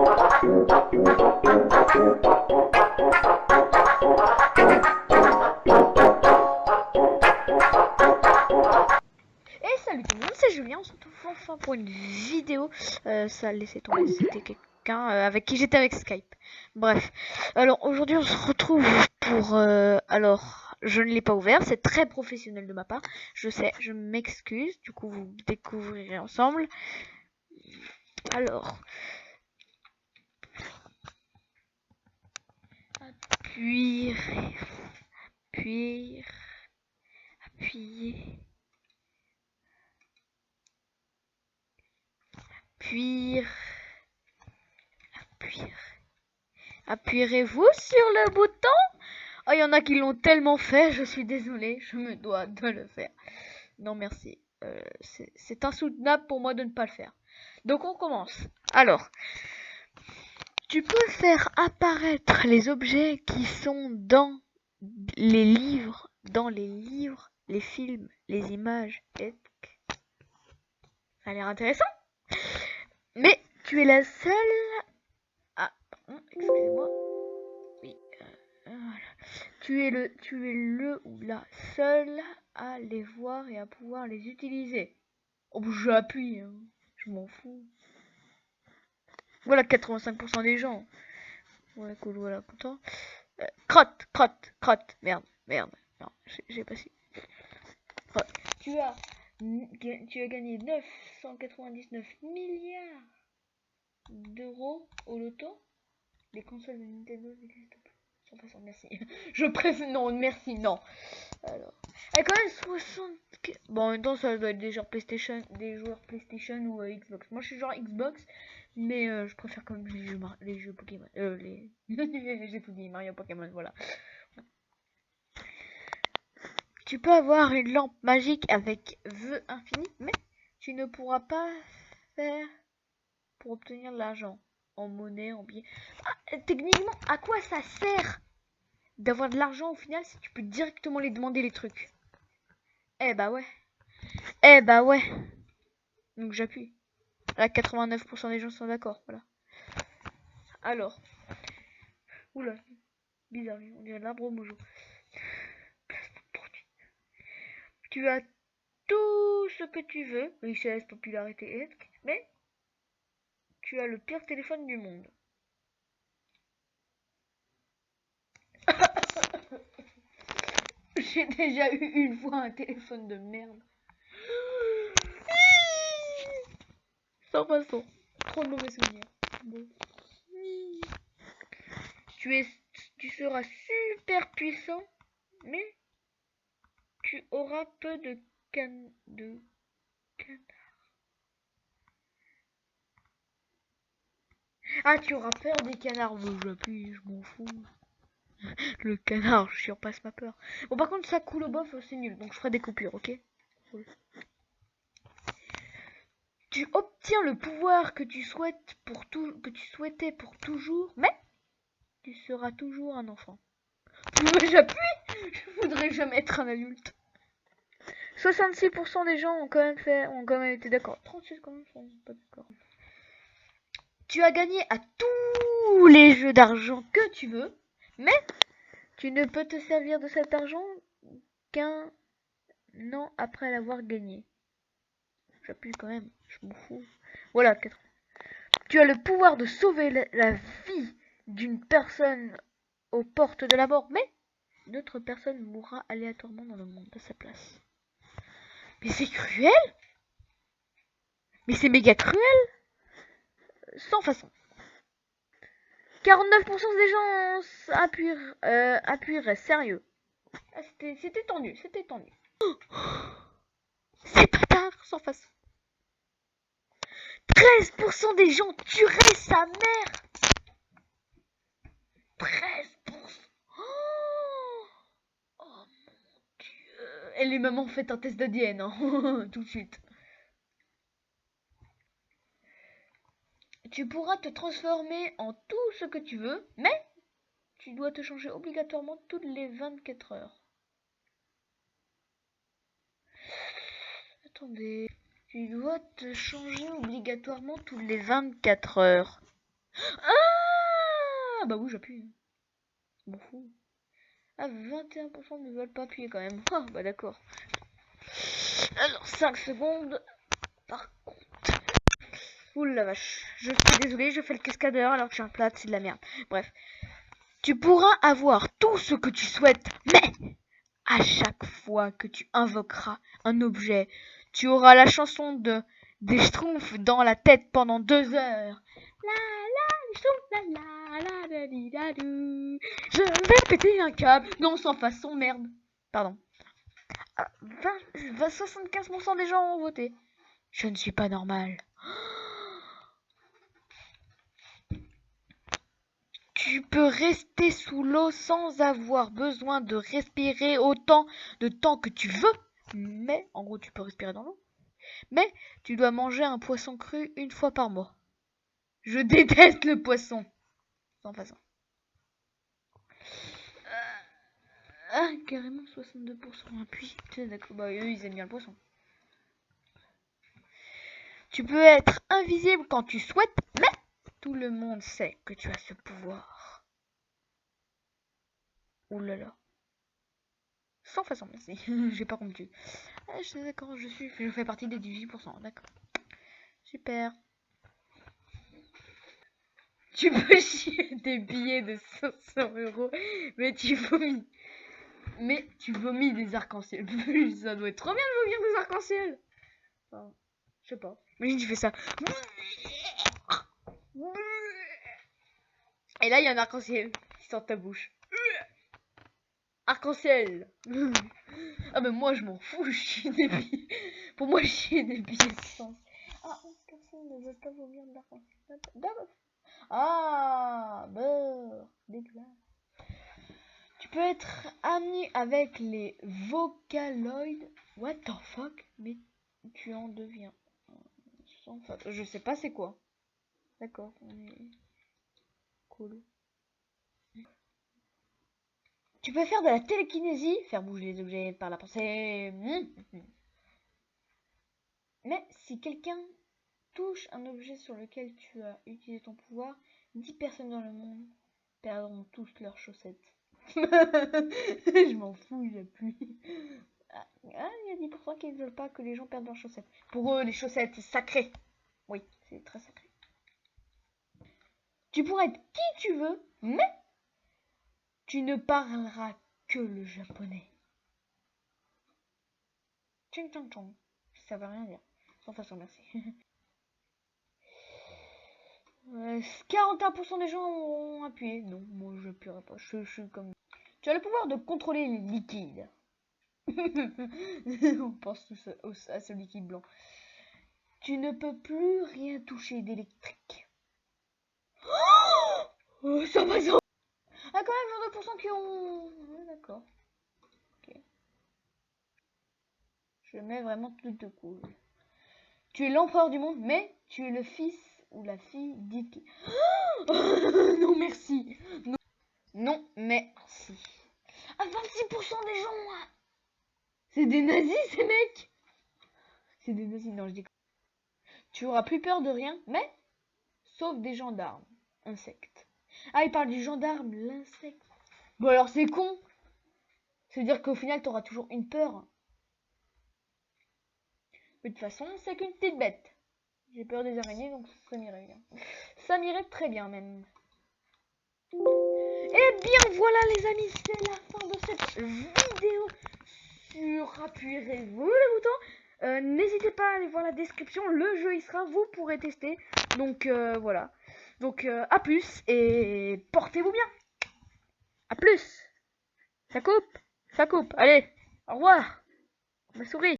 Et salut tout le monde, c'est Julien, on se retrouve enfin pour une vidéo. Ça a laissé tomber, c'était quelqu'un avec qui j'étais avec Skype. Bref, alors aujourd'hui on se retrouve pour... alors, je ne l'ai pas ouvert, c'est très professionnel de ma part. Je sais, je m'excuse, du coup vous découvrirez ensemble. Alors... Appuyer... Appuyer... Appuyer... Appuyer... Appuyer... Appuierez-vous sur le bouton? Oh, il y en a qui l'ont tellement fait, je suis désolée, je me dois de le faire. Non, merci. C'est insoutenable pour moi de ne pas le faire. Donc, on commence. Alors, tu peux faire apparaître les objets qui sont dans les livres, les films, les images. Et... ça a l'air intéressant. Mais tu es la seule... Ah, pardon, excusez-moi. Oui, voilà. Tu es le ou la seule à les voir et à pouvoir les utiliser. Oh, j'appuie, hein. Je m'en fous. Voilà 85% des gens. Ouais, cool, voilà, content. Crotte. Merde. Non, j'ai pas su. Crotte. Tu as gagné 999 milliards d'euros au loto. Les consoles de Nintendo n'existent plus. Sans façon, merci. Je préfère. Non, merci, non. Alors. Elle a quand même 60. Bon, en même temps, ça doit être des joueurs PlayStation, ou Xbox. Moi, je suis genre Xbox, mais je préfère quand même les jeux Pokémon. J'ai tout dit, Mario Pokémon, voilà. Tu peux avoir une lampe magique avec vœux infini, mais tu ne pourras pas faire pour obtenir de l'argent en monnaie, en billets. Ah, techniquement, à quoi ça sert d'avoir de l'argent au final si tu peux directement les demander les trucs? Eh bah ouais. Donc j'appuie. Là, 89% des gens sont d'accord, voilà. Alors. Oula, bizarre, on dirait l'arbre au mojo. Tu as tout ce que tu veux, richesse, popularité, mais tu as le pire téléphone du monde. J'ai déjà eu une fois un téléphone de merde. Sans façon. Trop de mauvais souvenirs. Bon. Tu seras super puissant, mais tu auras peu de canards. Ah, tu auras peur des canards. J'appuie, je m'en fous. Le canard, je surpasse ma peur. Bon, par contre, ça coule au bof, c'est nul. Donc, je ferai des coupures, ok? Cool. Tu obtiens le pouvoir que tu souhaitais pour toujours, mais tu seras toujours un enfant. J'appuie. Je voudrais jamais être un adulte. 66% des gens ont quand même été d'accord. 36 quand même sont pas d'accord. Tu as gagné à tous les jeux d'argent que tu veux, mais tu ne peux te servir de cet argent qu'un an après l'avoir gagné. J'appuie quand même, je m'en fous. Voilà, 4. Tu as le pouvoir de sauver la vie d'une personne aux portes de la mort, mais une autre personne mourra aléatoirement dans le monde à sa place. Mais c'est cruel! Mais c'est méga cruel! Sans façon. 49% des gens appuieraient, sérieux. Ah, c'était tendu. C'est pas tard, sans façon. 13% des gens tueraient sa mère. 13%. Oh mon dieu. Et les mamans faites un test d'ADN, hein. Tout de suite. Tu pourras te transformer en tout ce que tu veux, mais tu dois te changer obligatoirement toutes les 24 heures. Attendez. Tu dois te changer obligatoirement toutes les 24 heures. Ah bah oui, j'appuie. Je m'en fous. Ah, 21% ne veulent pas appuyer quand même. Ah bah d'accord. Alors, 5 secondes. Par contre. Ouh la vache. Je suis désolé, je fais le cascadeur alors que j'ai un plat, c'est de la merde. Bref. Tu pourras avoir tout ce que tu souhaites, mais à chaque fois que tu invoqueras un objet, tu auras la chanson des Schtroumpfs dans la tête pendant 2 heures. La la, Schtroumpf, la la, la di da dou. Je vais péter un câble. Non, sans façon, merde. Pardon. 75% des gens ont voté. Je ne suis pas normal. Tu peux rester sous l'eau sans avoir besoin de respirer autant de temps que tu veux. Mais, en gros, tu peux respirer dans l'eau. Mais, tu dois manger un poisson cru 1 fois par mois. Je déteste le poisson. Sans façon. Ah, carrément 62% appui. D'accord, bah eux, ils aiment bien le poisson. Tu peux être invisible quand tu souhaites, mais tout le monde sait que tu as ce pouvoir. Ouh là là. Sans façon, merci. J'ai pas compris. Ah, je suis d'accord, je fais partie des 18%. D'accord. Super. Tu peux chier des billets de 500 €, mais tu vomis des arcs-en-ciel. Ça doit être trop bien de vomir des arcs-en-ciel. Enfin, je sais pas. Imagine tu fais ça. Et là il y a un arc-en-ciel qui sort de ta bouche. Arc-en-ciel. Ah mais moi je m'en fous, je chie des billets. Pour moi je chie des billets de sens. Ah, personne ne veut pas vomir de l'arc-en-ciel. Ah, beurre, dégueulasse. Tu peux être ami avec les Vocaloids. What the fuck? Mais tu en deviens. Je sais pas c'est quoi. D'accord, on est cool. Tu peux faire de la télékinésie, faire bouger les objets par la pensée. Mais si quelqu'un touche un objet sur lequel tu as utilisé ton pouvoir, 10 personnes dans le monde perdront tous leurs chaussettes. Je m'en fous, il n'y a plus. Ah, il y a 10% qui ne veulent pas que les gens perdent leurs chaussettes. Pour eux, les chaussettes, c'est sacré. Oui, c'est très sacré. Tu pourrais être qui tu veux, mais tu ne parleras que le japonais. Ching chong chong. Ça veut rien dire. Sans façon, merci. 41% des gens ont appuyé. Non, moi je n'appuierai pas. Je suis comme. Tu as le pouvoir de contrôler les liquides. On pense tous à ce liquide blanc. Tu ne peux plus rien toucher d'électrique. Oh, ça va ça. Ah quand même 22% qui ont. D'accord. Ok. Je mets vraiment tout de cool. Tu es l'empereur du monde, mais tu es le fils ou la fille d'Hitler. Non merci. Non, non merci. Ah 26% des gens. C'est des nazis ces mecs. C'est des nazis, non je dis. Tu auras plus peur de rien, mais sauf des gendarmes, insectes. Ah il parle du gendarme, l'insecte. Bon alors c'est con. Ça veut dire qu'au final t'auras toujours une peur. Mais de toute façon c'est qu'une petite bête. J'ai peur des araignées donc ça m'irait bien. Ça m'irait très bien même. Et bien voilà les amis, c'est la fin de cette vidéo sur appuierez-vous le bouton. N'hésitez pas à aller voir la description, le jeu il sera, vous pourrez tester. Donc voilà. Donc à plus et portez-vous bien. À plus. Ça coupe. Ça coupe. Allez, au revoir. Ma souris.